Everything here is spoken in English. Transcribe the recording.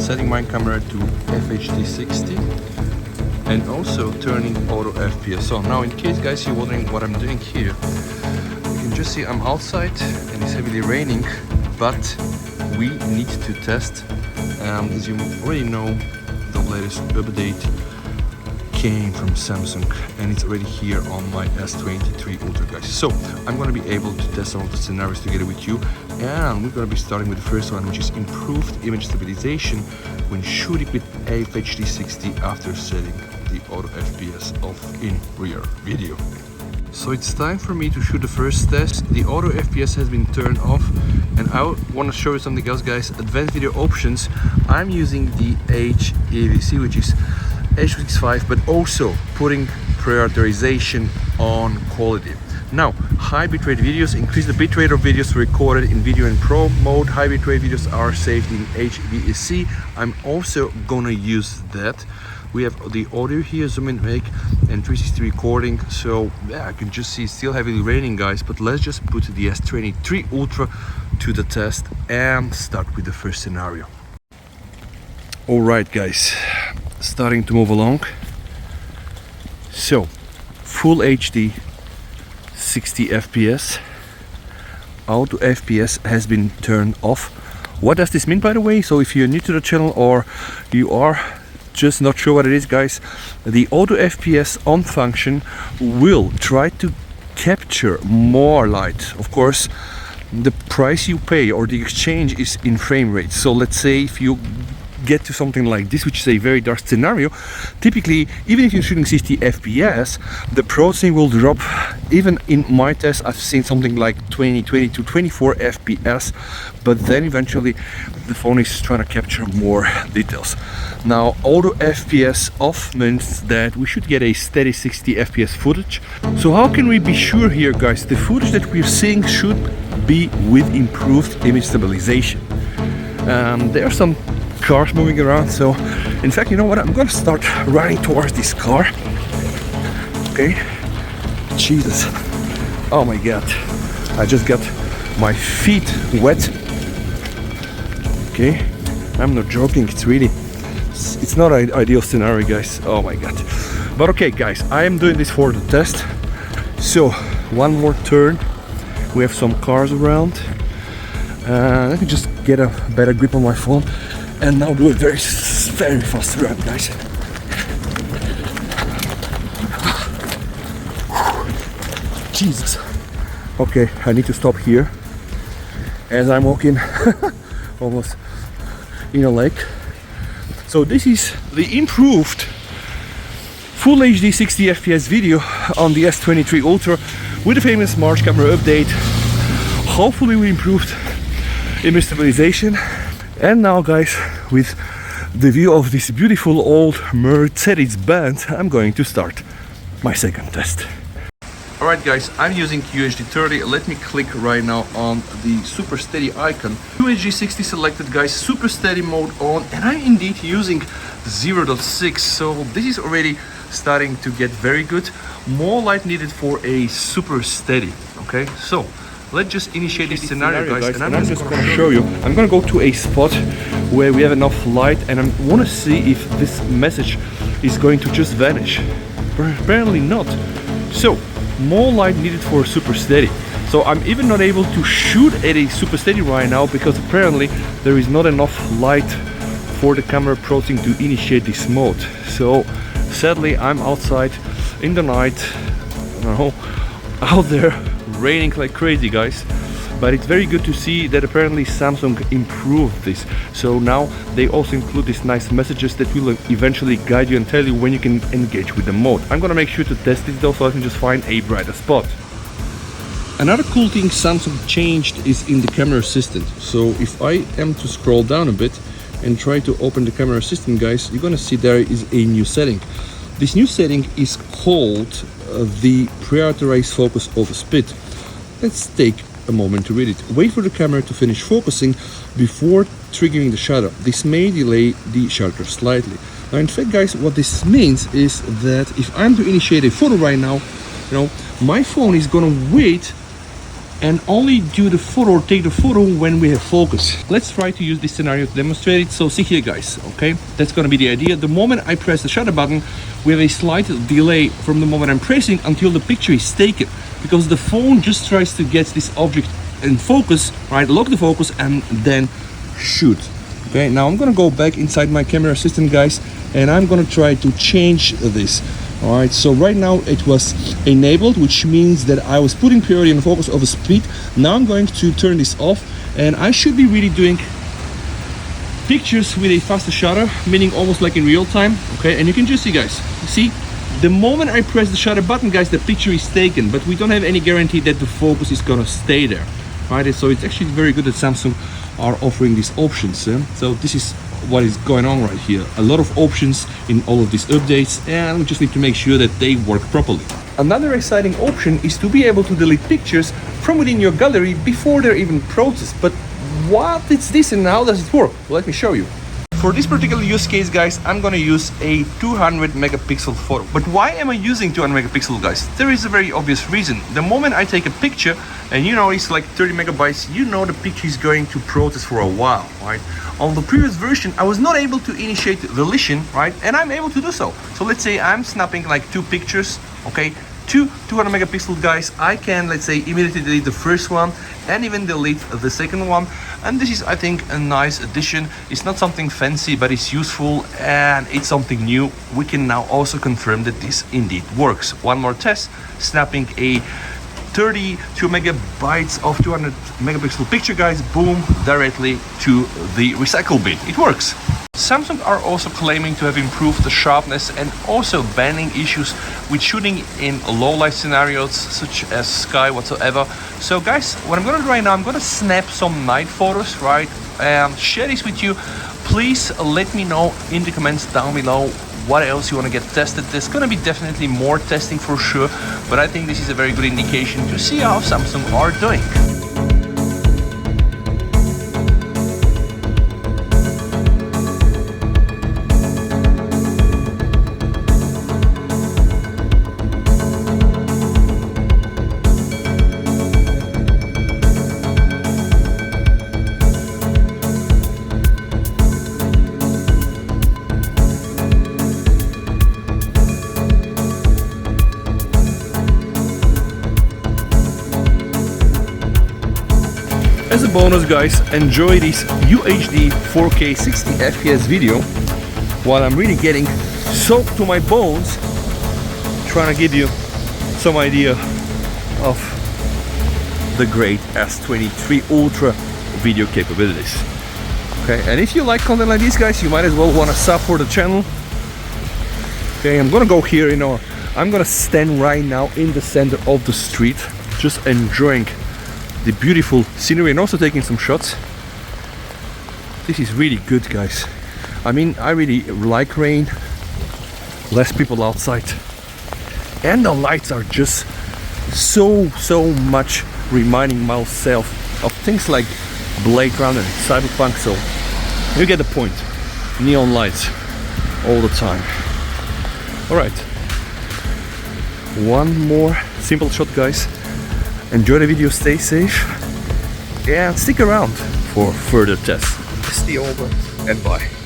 setting my camera to FHD 60 and also turning auto FPS on. Now in case guys you're wondering what I'm doing here, you can just see I'm outside and it's heavily raining, but we need to test. As you already know, the latest update came from Samsung and it's already here on my S23 Ultra guys. So I'm going to be able to test some of the scenarios together with you, and we're going to be starting with the first one, which is improved image stabilization when shooting with FHD 60 after setting the auto FPS off in rear video. So it's time for me to shoot the first test. The auto FPS has been turned off and I want to show you something else guys. Advanced video options, I'm using the HEVC, which is S23, but also putting prioritization on quality. Now, high bitrate videos increase the bitrate of videos recorded in video in pro mode. High bitrate videos are saved in HEVC. I'm also gonna use that. We have the audio here, zoom in, make, and 360 recording. So yeah, I can just see it's still heavily raining guys, but let's just put the S23 Ultra to the test and start with the first scenario. All right guys, starting to move along. So full HD 60 FPS, auto FPS has been turned off. What does this mean by the way? So if you're new to the channel or you are just not sure what it is guys, the auto FPS on function will try to capture more light. Of course the price you pay or the exchange is in frame rate. So let's say if you get to something like this, which is a very dark scenario, typically even if you're shooting 60 FPS, the processing will drop. Even in my test I've seen something like 20 to 24 FPS, but then eventually the phone is trying to capture more details. Now auto FPS off means that we should get a steady 60 FPS footage. So how can we be sure here guys? The footage that we're seeing should be with improved image stabilization. There are some cars moving around, so in fact you know what, I'm gonna start running towards this car. Okay, Jesus, oh my god, I just got my feet wet. Okay, I'm not joking, it's not an ideal scenario guys, oh my god. But okay guys, I am doing this for the test. So one more turn, we have some cars around. Let me just get a better grip on my phone and now do a very fast run guys. Jesus. Okay, I need to stop here as I'm walking almost in a lake. So this is the improved full HD 60 FPS video on the S23 Ultra with the famous March camera update. Hopefully we improved image stabilization. And now guys, with the view of this beautiful old Mercedes-Benz, I'm going to start my second test. Alright guys, I'm using UHD30. Let me click right now on the super steady icon. UHD 60 selected guys, super steady mode on, and I'm indeed using 0.6, so this is already starting to get very good. More light needed for a super steady. Okay, so let's just initiate this scenario guys, and I'm just going to show you. I'm going to go to a spot where we have enough light, and I want to see if this message is going to just vanish. Apparently not. So more light needed for super steady. So I'm even not able to shoot at a super steady right now because apparently there is not enough light for the camera processing to initiate this mode. So sadly I'm outside in the night, I don't know, out there raining like crazy guys, but it's very good to see that apparently Samsung improved this. So now they also include these nice messages that will eventually guide you and tell you when you can engage with the mode. I'm gonna make sure to test this though, so I can just find a brighter spot. Another cool thing Samsung changed is in the camera assistant. So if I am to scroll down a bit and try to open the camera assistant guys, you're gonna see there is a new setting. This new setting is called the prioritize focus over speed. Let's take a moment to read it. Wait for the camera to finish focusing before triggering the shutter. This may delay the shutter slightly. Now in fact guys, what this means is that if I'm to initiate a photo right now, you know, my phone is gonna wait and only do the photo or take the photo when we have focus. Let's try to use this scenario to demonstrate it. So see here guys, okay, that's gonna be the idea. The moment I press the shutter button, we have a slight delay from the moment I'm pressing until the picture is taken, because the phone just tries to get this object in focus, right, lock the focus and then shoot. Okay, now I'm gonna go back inside my camera assistant guys, and I'm gonna try to change this. All right, so right now it was enabled, which means that I was putting priority on focus over speed. Now I'm going to turn this off, and I should be really doing pictures with a faster shutter, meaning almost like in real time. Okay, and you can just see guys, see, the moment I press the shutter button guys, the picture is taken, but we don't have any guarantee that the focus is gonna stay there, right? So it's actually very good that Samsung are offering these options. So this is what is going on right here. A lot of options in all of these updates, and we just need to make sure that they work properly. Another exciting option is to be able to delete pictures from within your gallery before they're even processed. But what is this and how does it work? Let me show you. For this particular use case guys, I'm gonna use a 200 megapixel photo. But why am I using 200 megapixel guys? There is a very obvious reason. The moment I take a picture, and you know it's like 30 megabytes, you know the picture is going to process for a while, right? On the previous version, I was not able to initiate deletion, right? And I'm able to do so. So let's say I'm snapping like 2 pictures, okay? 200 megapixel guys, I can, let's say, immediately delete the first one and even delete the second one. And this is, I think, a nice addition. It's not something fancy, but it's useful and it's something new. We can now also confirm that this indeed works. One more test, snapping a 32 megabytes of 200 megapixel picture guys, boom, directly to the recycle bin. It works. Samsung are also claiming to have improved the sharpness and also banning issues with shooting in low light scenarios such as sky whatsoever. So guys, what I'm gonna do right now, I'm gonna snap some night photos, right, and share this with you. Please let me know in the comments down below what else you want to get tested. There's gonna be definitely more testing for sure, but I think this is a very good indication to see how Samsung are doing. As a bonus guys, enjoy this UHD 4K 60 FPS video while I'm really getting soaked to my bones, trying to give you some idea of the great S23 Ultra video capabilities. Okay, and if you like content like this guys, you might as well want to support the channel. Okay, I'm gonna go here, you know, I'm gonna stand right now in the center of the street, just enjoying the beautiful scenery and also taking some shots. This is really good guys. I mean, I really like rain, less people outside, and the lights are just so much reminding myself of things like Blade Runner and Cyberpunk. So you get the point. Neon lights all the time. All right, one more simple shot guys. Enjoy the video, stay safe, and stick around for further tests. Stay over and bye.